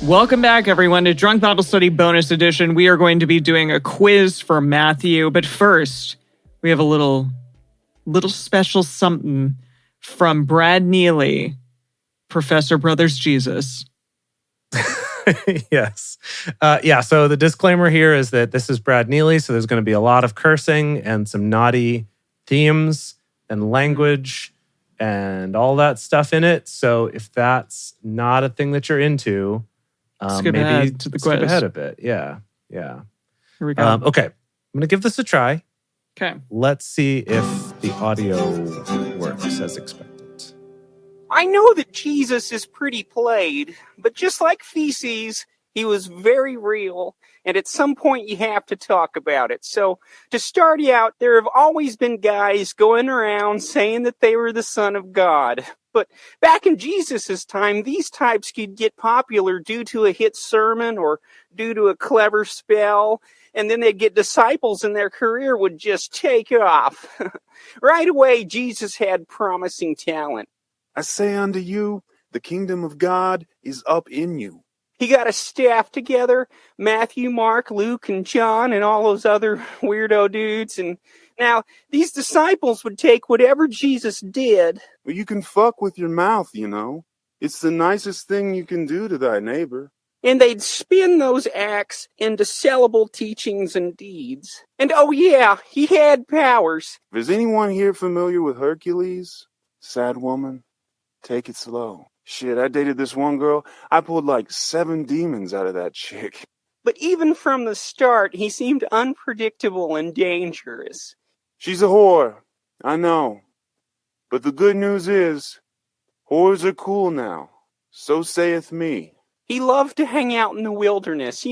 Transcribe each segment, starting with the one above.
Welcome back, everyone, to Drunk Bible Study Bonus Edition. We are going to be doing a quiz for Matthew, but first, we have a little special something from Brad Neely, Professor Brothers Jesus. Yes. So the disclaimer here is that this is Brad Neely, so there's going to be a lot of cursing and some naughty themes and language and all that stuff in it. So if that's not a thing that you're into, skip ahead to the quiz. Skip ahead a bit. Yeah. Here we go. Okay. I'm going to give this a try. Okay. Let's see if the audio works as expected. I know that Jesus is pretty played, but just like feces, he was very real, and at some point you have to talk about it. So, to start you out, there have always been guys going around saying that they were the Son of God. But back in Jesus' time, these types could get popular due to a hit sermon or due to a clever spell, and then they'd get disciples and their career would just take off. Right away, Jesus had promising talent. I say unto you, the kingdom of God is up in you. He got a staff together, Matthew, Mark, Luke, and John, and all those other weirdo dudes. And now, these disciples would take whatever Jesus did. Well, you can fuck with your mouth, you know. It's the nicest thing you can do to thy neighbor. And they'd spin those acts into sellable teachings and deeds. And oh yeah, he had powers. Is anyone here familiar with Hercules? Sad woman, take it slow. Shit, I dated this one girl. I pulled like 7 demons out of that chick. But even from the start, he seemed unpredictable and dangerous. She's a whore, I know. But the good news is, whores are cool now. So saith me. He loved to hang out in the wilderness,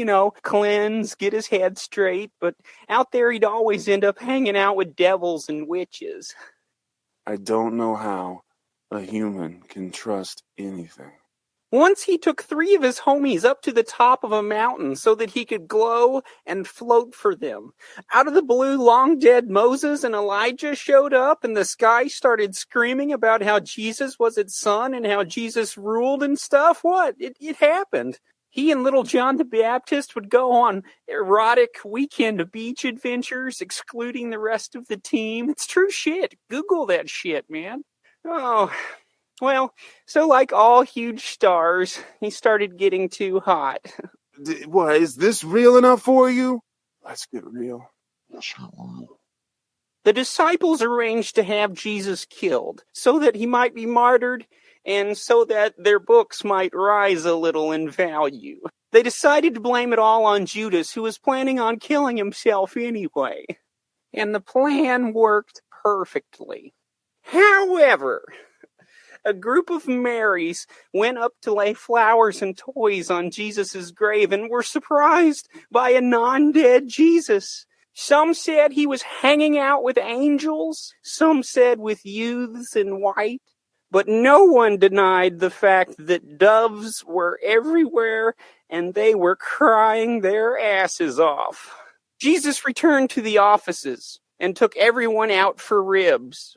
cleanse, get his head straight, but out there he'd always end up hanging out with devils and witches. I don't know how a human can trust anything. Once he took 3 of his homies up to the top of a mountain so that he could glow and float for them. Out of the blue, long-dead Moses and Elijah showed up, and the sky started screaming about how Jesus was its son and how Jesus ruled and stuff. What? It happened. He and little John the Baptist would go on erotic weekend beach adventures, excluding the rest of the team. It's true shit. Google that shit, man. Oh, well, so like all huge stars, he started getting too hot. What, is this real enough for you? Let's get real. The disciples arranged to have Jesus killed so that he might be martyred and so that their books might rise a little in value. They decided to blame it all on Judas, who was planning on killing himself anyway. And the plan worked perfectly. However, a group of Marys went up to lay flowers and toys on Jesus' grave and were surprised by a non-dead Jesus. Some said he was hanging out with angels. Some said with youths in white. But no one denied the fact that doves were everywhere and they were crying their asses off. Jesus returned to the offices and took everyone out for ribs.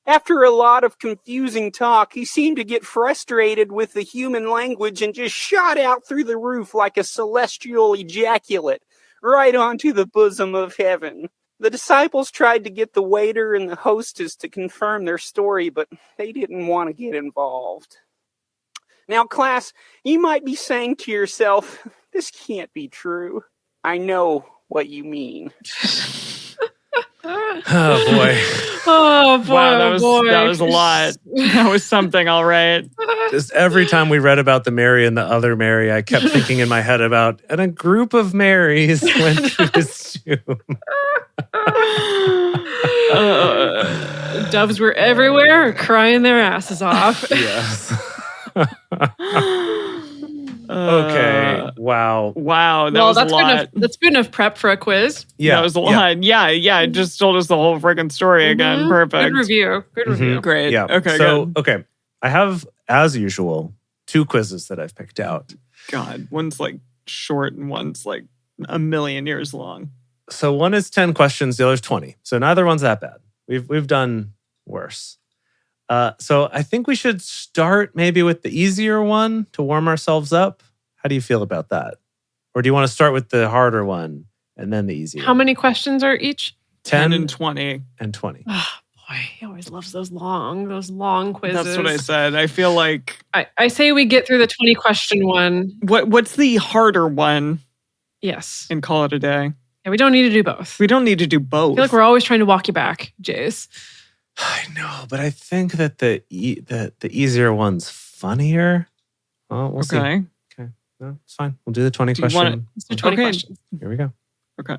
After a lot of confusing talk, he seemed to get frustrated with the human language and just shot out through the roof like a celestial ejaculate, right onto the bosom of heaven. The disciples tried to get the waiter and the hostess to confirm their story, but they didn't want to get involved. Now, class, you might be saying to yourself, this can't be true. I know what you mean. Oh, boy. Oh, boy. Wow, that was a lot. That was something, all right. Just every time we read about the Mary and the other Mary, I kept thinking in my head about, and a group of Marys went to his tomb. Doves were everywhere, crying their asses off. Yes. Okay. Wow. That was a lot. That's good enough prep for a quiz. Yeah. That was a lot. Yeah. It just told us the whole freaking story again. Perfect. Good review. Great. Yeah. Okay, so, good. Okay. I have, as usual, 2 quizzes that I've picked out. God, one's like short and one's like a million years long. So one is 10 questions, the other's 20. So neither one's that bad. We've done worse. So I think we should start maybe with the easier one to warm ourselves up. How do you feel about that? Or do you want to start with the harder one and then the easy How one? many questions are each? 10 and 20. and 20. Oh, boy, he always loves those long quizzes. That's what I said. I feel like I say we get through the 20 question one. what's the harder one Yes. and call it a day? Yeah, we don't need to do both. We don't need to do I both. feel like we're always trying to walk you back, Jace. I know, but I think that the easier one's funnier. Well, we'll see. Okay. No, it's fine. We'll do the 20 Do you question. want Let's do 20 Okay. questions. Here we go. Okay.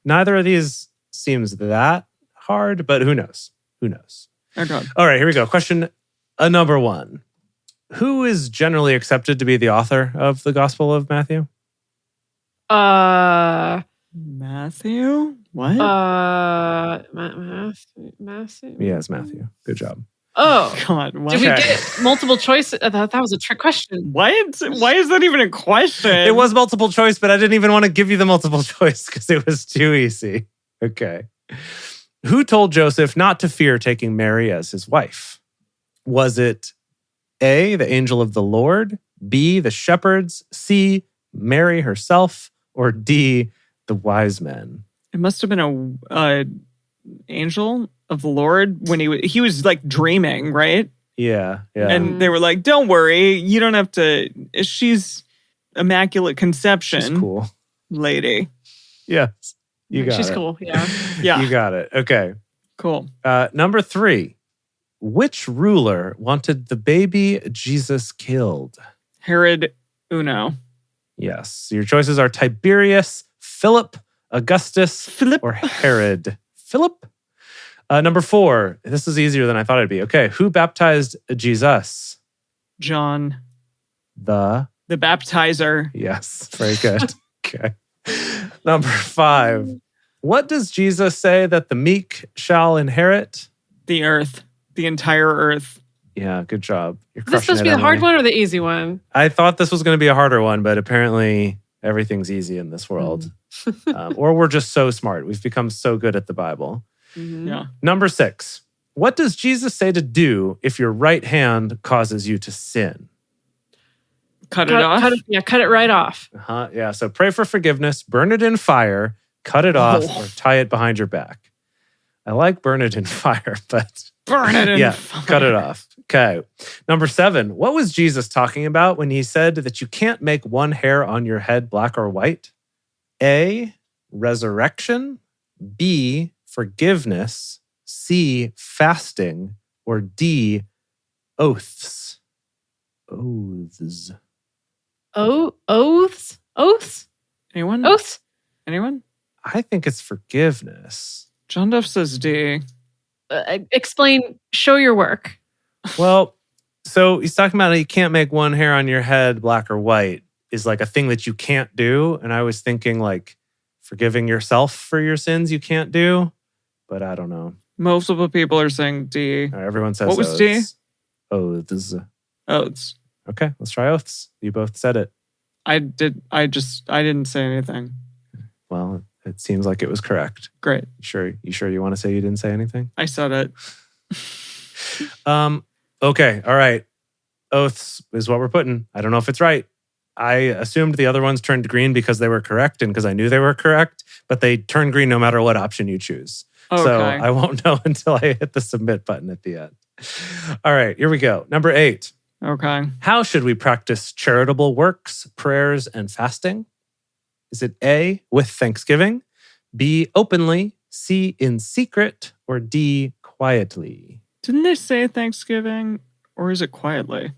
Neither of these seems that hard, but who knows? Who knows? Okay. All right, here we go. Question number 1. Who is generally accepted to be the author of the Gospel of Matthew? Matthew? What? Matthew? Yes, Matthew. Good job. Oh, God, what? did we Okay. get multiple choice? That was a trick question. What? Why is that even a question? It was multiple choice, but I didn't even want to give you the multiple choice because it was too easy. Okay. Who told Joseph not to fear taking Mary as his wife? Was it A, the angel of the Lord, B, the shepherds, C, Mary herself, or D, the wise men? It must have been a angel of the Lord when he was like dreaming, right? Yeah, yeah. And they were like, "Don't worry, you don't have to." She's immaculate conception, She's cool. lady. Yes, you got She's it. cool. Yeah. Yeah, You got it. Okay. cool. Number 3. Which ruler wanted the baby Jesus killed? Herod Uno. Yes. Your choices are Tiberius, Philip, Augustus, Philip. or Herod. Philip? Number 4. This is easier than I thought it'd be. Okay. Who baptized Jesus? John, The. the baptizer. Yes. Very good. Okay. Number 5. What does Jesus say that the meek shall inherit? The earth. The entire earth. Yeah, good job. You're Is this supposed to be crushing the it, hard Emily. one or the easy one? I thought this was going to be a harder one, but apparently everything's easy in this world. Or we're just so smart. We've become so good at the Bible. Mhm. Yeah. Number 6. What does Jesus say to do if your right hand causes you to sin? Cut it off. Cut it right off. Yeah, so pray for forgiveness, burn it in fire, cut it off, Oh. or tie it behind your back. I like burn it in fire, but Burn it in yeah, fire. cut it off. Okay. Number 7. What was Jesus talking about when he said that you can't make one hair on your head black or white? A, resurrection. B, forgiveness. C, fasting. Or D, oaths. Oaths. Oh, oaths? Oaths? Anyone? Oaths? Anyone? I think it's forgiveness. John Duff says D. Explain, show your work. Well, so he's talking about how you can't make one hair on your head black or white is like a thing that you can't do. And I was thinking like forgiving yourself for your sins you can't do, but I don't know. Multiple people are saying D. All right, everyone says What was D? oaths. Oaths. Oaths. Okay, let's try oaths. You both said it. I didn't say anything. Well, it seems like it was correct. Great. You sure you want to say you didn't say anything? I said it. Okay, all right. Oaths is what we're putting. I don't know if it's right. I assumed the other ones turned green because they were correct and because I knew they were correct, but they turn green no matter what option you choose. Okay. So I won't know until I hit the submit button at the end. All right, here we go. Number 8. Okay. How should we practice charitable works, prayers, and fasting? Is it A, with thanksgiving, B, openly, C, in secret, or D, quietly? Didn't they say Thanksgiving? Or is it quietly?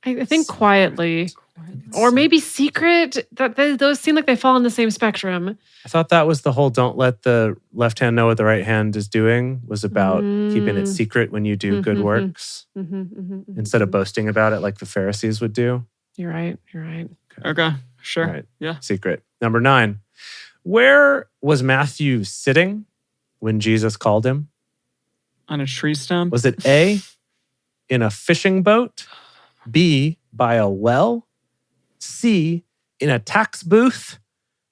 I think quietly. Or maybe secret. Those seem like they fall in the same spectrum. I thought that was the whole don't let the left hand know what the right hand is doing was about keeping it secret when you do good works instead of boasting about it like the Pharisees would do. You're right. You're right. Okay. Sure. Right. Yeah. Secret. Number 9. Where was Matthew sitting when Jesus called him? On a tree stump? Was it A, in a fishing boat, B, by a well, C, in a tax booth,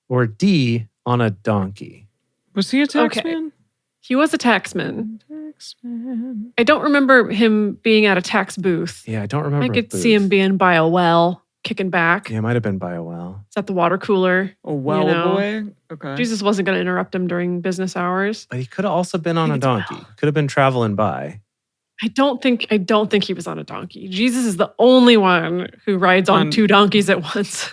or D, on a donkey? Was he a Okay. taxman? He was a taxman. Taxman. I don't remember him being at a tax booth. Yeah, I don't remember. I a could booth. see him being by a well. kicking back. Yeah, it might have been by a well. It's at the water cooler. A well You know. boy? Okay. Jesus wasn't going to interrupt him during business hours. But he could have also been on a think it's a donkey. well. Could have been traveling by. I don't think he was on a donkey. Jesus is the only one who rides on two donkeys at once.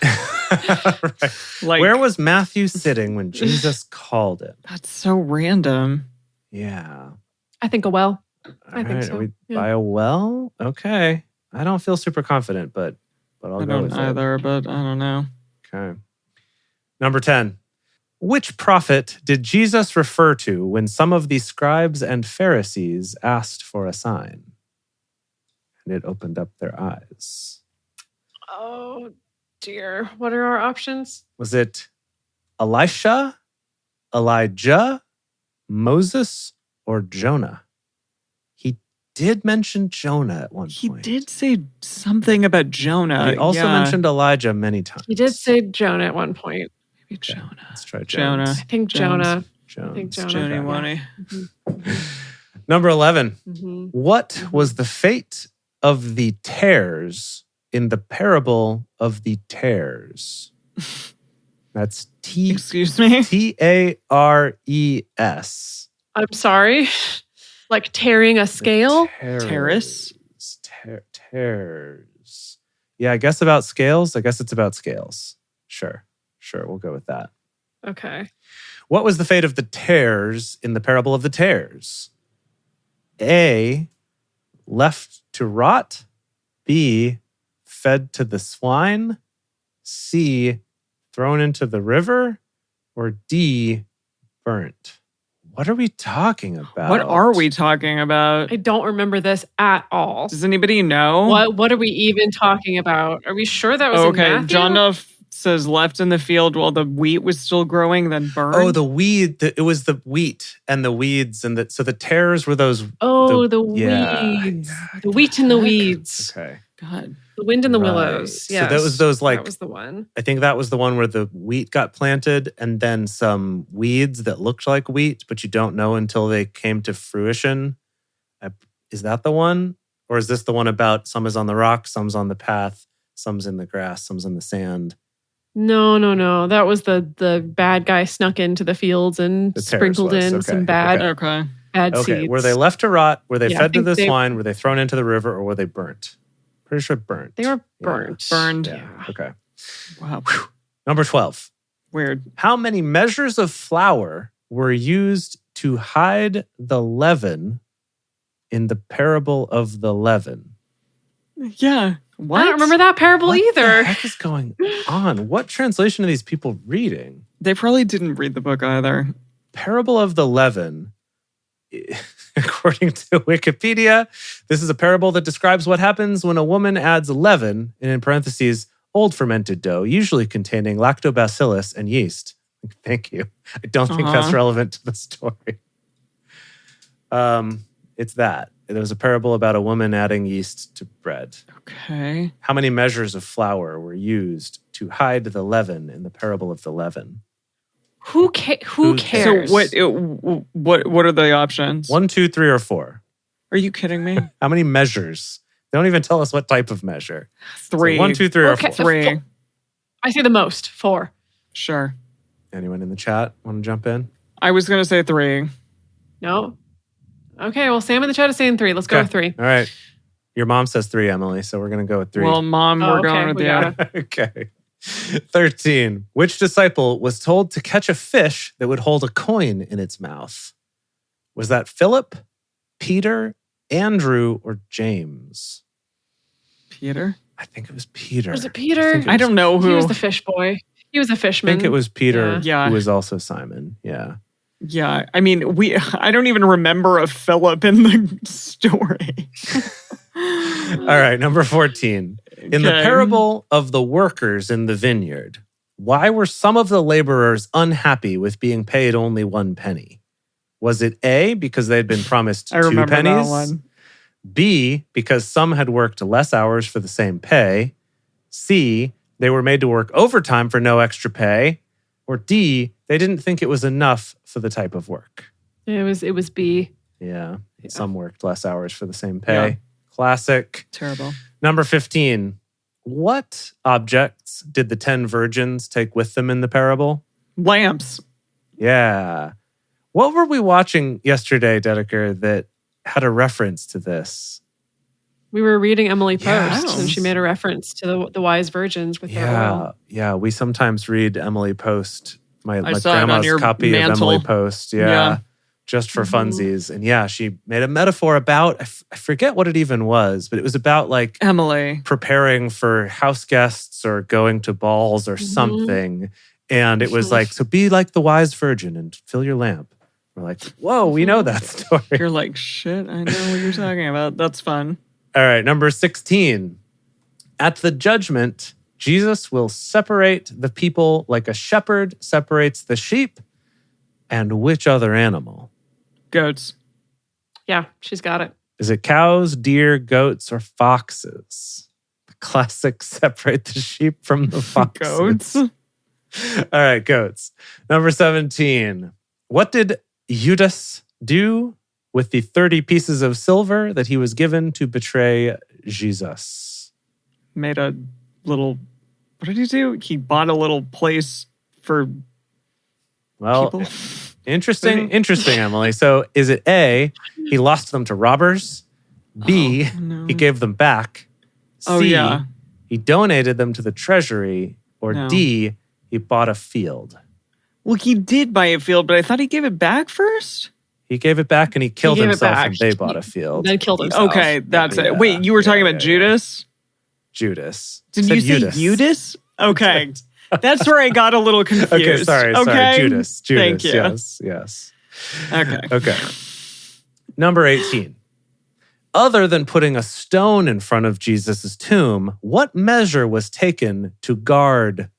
Right. Like, Where was Matthew sitting when Jesus called him? that's so random. Yeah. I think a well. All think so, Are we yeah. by a well? Okay. I don't feel super confident, but I'll I go don't with it. either, but I don't know. Okay. Number 10. Which prophet did Jesus refer to when some of the scribes and Pharisees asked for a sign? And it opened up their eyes. Oh, dear. What are our options? Was it Elisha, Elijah, Moses, or Jonah? He did mention Jonah at one He point. did say something about Jonah. He also Yeah. mentioned Elijah many times. He did say Jonah at one point. Maybe Jonah. Let's try Jonah. Jones. I think Jones. Jonah. Jones. I think Jonah. Johnny Okay. Wanny. Number 11. Mm-hmm. What was the fate of the tares in the parable of the tares? That's Excuse me? Tares. I'm sorry. Like tearing a scale? Terrace? Tares. Yeah, I guess about scales. I guess it's about scales. Sure, we'll go with that. Okay. What was the fate of the tares in the parable of the tares? A, left to rot. B, fed to the swine. C, thrown into the river. Or D, burnt. What are we talking about? What are we talking about? I don't remember this at all. Does anybody know? What are we even talking about? Are we sure that was in Okay, Matthew? John Duff says left in the field while the wheat was still growing, then burned. Oh, the weed. It was the wheat and the weeds. So the tares were those. Oh, the yeah, weeds. yeah, The wheat and the weeds. Okay. God. The wind and the Right. willows. So Yes. that was those, like- That was the one. I think that was the one where the wheat got planted and then some weeds that looked like wheat, but you don't know until they came to fruition. Is that the one? Or is this the one about some is on the rock, some's on the path, some's in the grass, some's in the sand? No. That was the bad guy snuck into the fields and The tares sprinkled was, in okay, some bad Okay. Okay. seeds. Were they left to rot? Were they Yeah, I fed to think the they- swine? Were they thrown into the river? Or were they burnt? Pretty sure burnt. They were Yeah. burnt. Burned. Yeah. Okay. Wow. Number 12. Weird. How many measures of flour were used to hide the leaven in the parable of the leaven? Yeah. What? I don't remember that parable What either. the heck is going on? What translation are these people reading? They probably didn't read the book either. Parable of the leaven. According to Wikipedia, this is a parable that describes what happens when a woman adds leaven, and in parentheses, old fermented dough, usually containing lactobacillus and yeast. Thank you. I don't think that's relevant to the story. It's that. There was a parable about a woman adding yeast to bread. Okay. How many measures of flour were used to hide the leaven in the parable of the leaven? Who Who cares? So what are the options? 1, 2, 3, or 4. Are you kidding me? How many measures? They don't even tell us what type of measure. 3. So 1, 2, 3, or Okay. 4. 3. I say the most. 4. Sure. Anyone in the chat want to jump in? I was going to say 3. No? Okay, well, Sam in the chat is saying 3. Let's go with 3. All right. Your mom says 3, Emily, so we're going to go with 3. Well, Mom, Oh, we're okay, going with we the got it. Okay. 13. Which disciple was told to catch a fish that would hold a coin in its mouth? Was that Philip, Peter, Andrew, or James? Peter. I think it was Peter. Was it Peter? I don't know who. He was the fish boy. He was a I fishman. think it was Peter, Yeah. who was also Simon. Yeah. Yeah, I mean, I don't even remember a Philip in the story. All right, number 14. In the Okay. parable of the workers in the vineyard, why were some of the laborers unhappy with being paid only 1 penny? Was it A, because they had been promised 2 I remember pennies? that one. B, because some had worked less hours for the same pay? C, they were made to work overtime for no extra pay? Or D, they didn't think it was enough for the type of work? It was B. Yeah, some worked less hours for the same pay. Yeah. Classic. Terrible. Number 15. What objects did the 10 virgins take with them in the parable? Lamps. Yeah. What were we watching yesterday, Dedeker, that had a reference to this? We were reading Emily Post, Yes. and she made a reference to the wise virgins with their oil. Yeah. We sometimes read Emily Post, my saw it on grandma's your copy mantle. of Emily Post. Yeah. Just for funsies. And she made a metaphor about, I forget what it even was, but it was about like Emily. preparing for house guests or going to balls or something. And it was like, so be like the wise virgin and fill your lamp. We're like, whoa, we know that story. You're like, shit, I know what you're talking about. That's fun. All right, number 16. At the judgment, Jesus will separate the people like a shepherd separates the sheep and which other animal? Goats. Yeah, she's got it. Is it cows, deer, goats, or foxes? The classic separate the sheep from the foxes. Goats. All right, goats. Number 17. What did Judas do with the 30 pieces of silver that he was given to betray Jesus? Made a little, what did he do? He bought a little place for people. Interesting, Emily. So is it A, he lost them to robbers? B, he gave them back? C, he donated them to the treasury? Or D, he bought a field? Well, he did buy a field, but I thought he gave it back first. He gave it back and he killed gave it himself back. and they bought a field. Then killed himself. Okay, that's Yeah, it. Wait, you were talking about Judas? Judas. Did Said you say Judas. Judas? Okay. That's where I got a little confused. Okay, sorry. Judas. Thank you. Yes. Okay. Number 18. Other than putting a stone in front of Jesus' tomb, what measure was taken to guard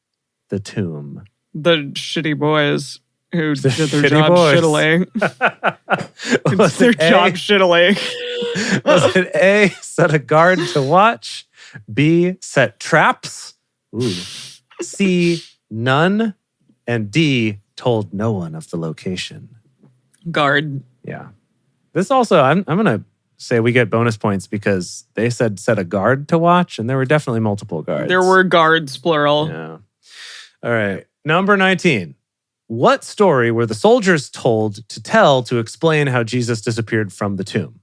the tomb? The shitty boys who The did their shitty job boys. shittily. Was Their it A? job shittily. Was it A, set a guard to watch? B, set traps? Ooh. C, none? And D, told no one of the location. Guard. Yeah. This also, I'm going to say we get bonus points because they said set a guard to watch, and there were definitely multiple guards. There were guards, plural. Yeah. All right. Number 19. What story were the soldiers told to tell to explain how Jesus disappeared from the tomb?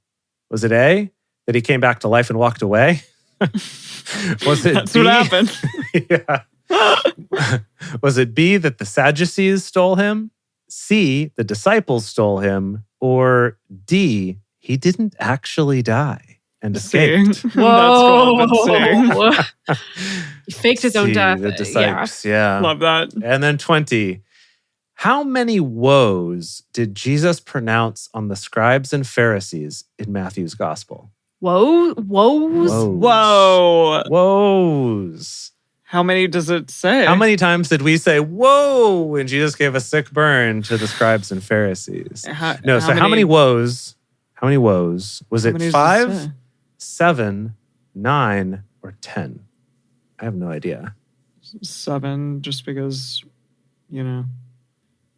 Was it A, that he came back to life and walked away? Was it That's B? what happened. Yeah. Was it B, that the Sadducees stole him? C, the disciples stole him? Or D, he didn't actually die and escaped? Whoa. He faked his own C, death. the disciples. Yeah. Love that. And then 20. How many woes did Jesus pronounce on the scribes and Pharisees in Matthew's gospel? Woes? Whoa. Woes. How many does it say? How many times did we say, whoa, when Jesus gave a sick burn to the scribes and Pharisees? How many woes? How many woes? Was How it many does it 5, say? 7, 9, or 10? I have no idea. 7, just because,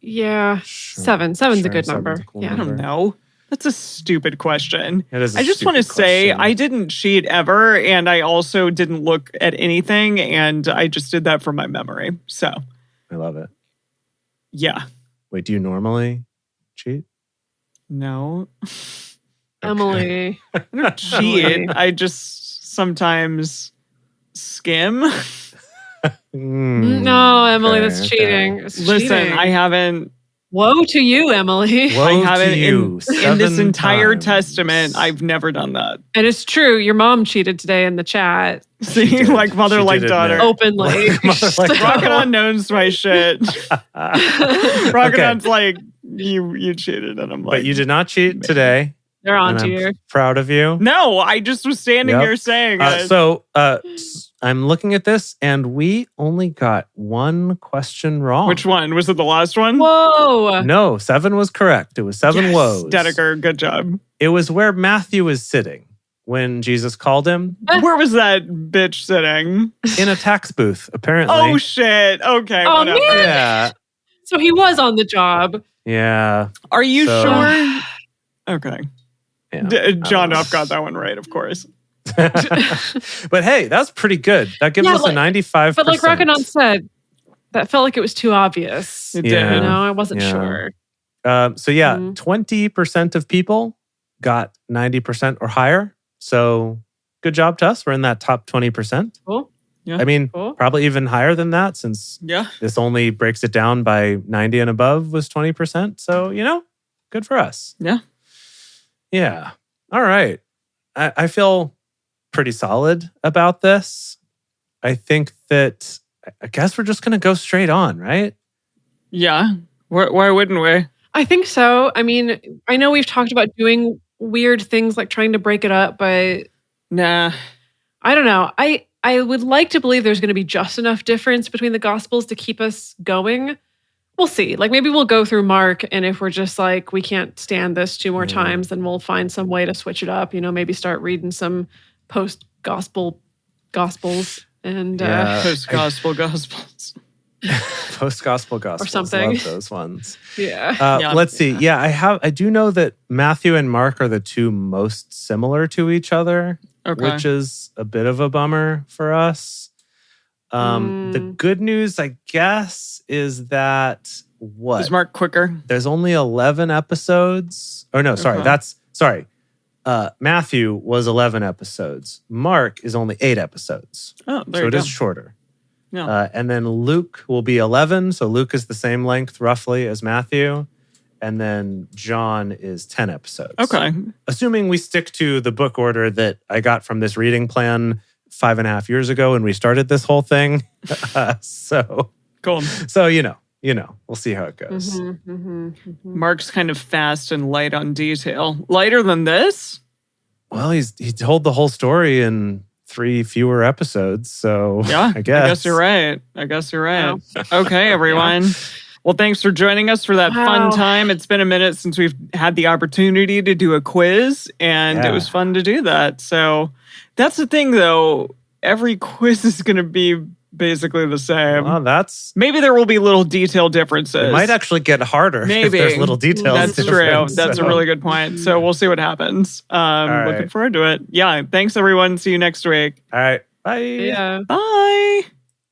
Yeah. Sure. 7. 7's a Sure, good 7's number. a cool Yeah. I don't know. That's a stupid question. It is a I just want to stupid say question. I didn't cheat ever, and I also didn't look at anything, and I just did that from my memory. So, I love it. yeah. Wait, do you normally cheat? No. Emily. I don't cheat. I just sometimes skim. No, Emily, okay, that's okay. cheating. It's Listen, cheating. I haven't. Woe to you, Emily. Woe I haven't to you. in this 7 entire times. testament. I've never done that. And it's true. Your mom cheated today in the chat See, did. like mother, She like did daughter. admit. openly. Mother like So- Rocket On knows my shit. Rocket Okay. On's like, you cheated, and I'm like, But you did not cheat today. They're on and to I'm you. proud of you. No, I just was standing Yep. here saying it. So I'm looking at this, and we only got one question wrong. Which one? Was it the last one? Whoa. No, 7 was correct. It was 7 Yes, woes. Dedeker, good job. It was where Matthew was sitting when Jesus called him Where was that bitch sitting? in a tax booth, apparently. Oh, shit. Okay, Oh, whatever. man. yeah. So he was on the job. Yeah. Are you So- sure? Okay. Yeah. John Duff got that one right, of course. But hey, that's pretty good. That gives us a 95%. But like Rockanon said, that felt like it was too obvious. It did. Yeah. I wasn't sure. So yeah, 20% of people got 90% or higher. So good job to us. We're in that top 20%. Cool. Yeah. I mean, Cool. probably even higher than that since Yeah. this only breaks it down by 90 and above was 20%. So, good for us. Yeah. Yeah. All right. I feel pretty solid about this. I think that, I guess we're just going to go straight on, right? Yeah. Why wouldn't we? I think so. I mean, I know we've talked about doing weird things like trying to break it up, but Nah. I don't know. I would like to believe there's going to be just enough difference between the Gospels to keep us going. We'll see. Like maybe we'll go through Mark, and if we're just like, we can't stand this 2 more times, then we'll find some way to switch it up. Maybe start reading some post-gospel Gospels and Post-gospel gospels. Post-gospel gospels. Or something. Love those ones. yeah. Let's see. Yeah, I do know that Matthew and Mark are the 2 most similar to each other, which is a bit of a bummer for us. The good news, I guess, is that Is Mark quicker? There's only 11 episodes. Oh no, sorry. Matthew was 11 episodes. Mark is only 8 episodes. Oh, there so you it go. is shorter. Yeah. And then Luke will be 11. So Luke is the same length roughly as Matthew. And then John is 10 episodes. Okay. Assuming we stick to the book order that I got from this reading plan 5.5 years ago when we started this whole thing. So Cool. We'll see how it goes. Mark's kind of fast and light on detail. Lighter than this? Well, he told the whole story in 3 fewer episodes. So Yeah. I guess you're right. Okay, everyone. Well, thanks for joining us for that fun time. It's been a minute since we've had the opportunity to do a quiz, and it was fun to do that. So that's the thing, though. Every quiz is going to be basically the same. Well, maybe there will be little detail differences. It might actually get harder if there's little details. That's true. That's a really good point. So we'll see what happens. Looking forward to it. Yeah. Thanks, everyone. See you next week. All right. Bye. Yeah. Bye.